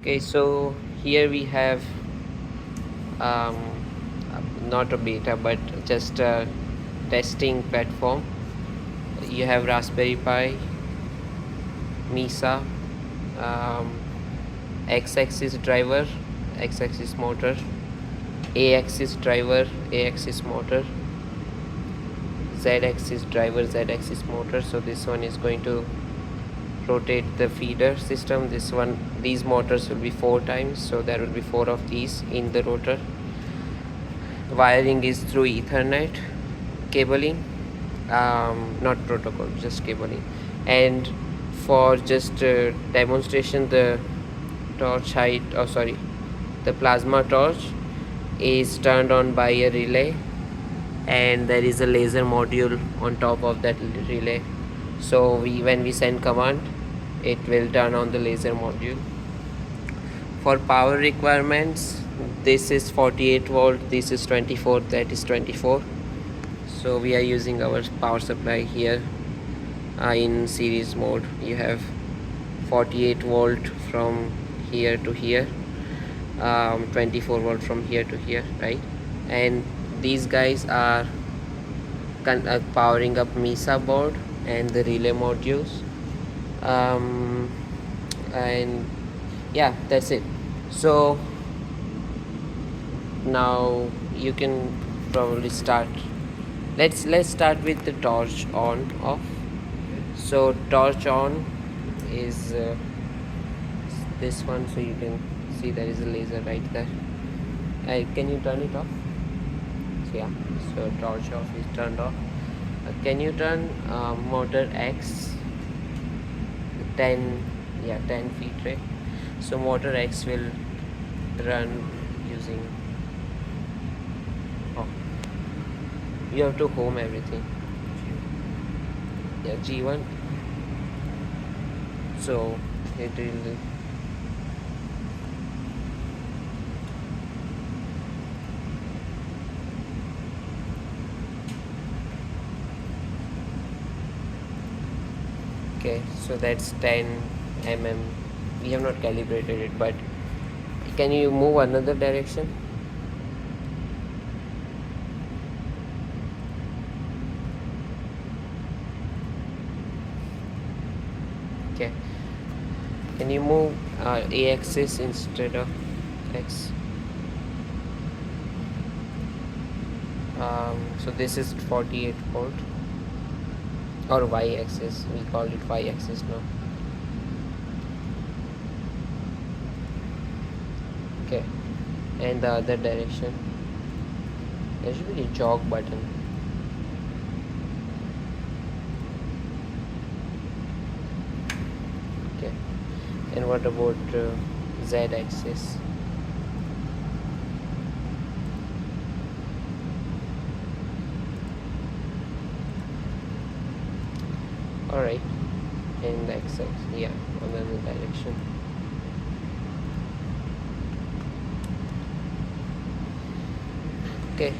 Okay, so here we have um, not a beta but just a testing platform. You have Raspberry Pi, Misa, um, x-axis driver, x-axis motor, a-axis driver, a-axis motor, z-axis driver, z-axis motor. So this one is going to rotate the feeder system. These motors will be 4 times, so there will be 4 of these in the rotor. Wiring is through Ethernet cabling, not protocol, just cabling. And for just demonstration, the torch height, oh sorry, the plasma torch is turned on by a relay, and there is a laser module on top of that relay. So when we send command, it will turn on the laser module. For power requirements, this is 48 volt, this is 24, that is 24. So we are using our power supply here in series mode. You have 48 volt from here to here, 24 volt from here to here, right? And these guys are powering up Misa board and the relay modules, and yeah, that's it. So now you can probably start. Let's start with the torch on off. So torch on is this one, so you can see there is a laser right there. Can you turn it off? So yeah, so torch off is turned off. Can you turn motor X 10, yeah, 10 feet, right? So motor X will run using, oh, you have to home everything, yeah, G1. So it will, okay, so that's 10 mm. We have not calibrated it, but can you move another direction? Okay, can you move a-axis instead of x? So this is 48 volt, or y-axis, we call it y-axis now. Okay, and the other direction, there should be a jog button. Okay, and what about z-axis? Alright, and the x-axis, yeah, another direction. Okay,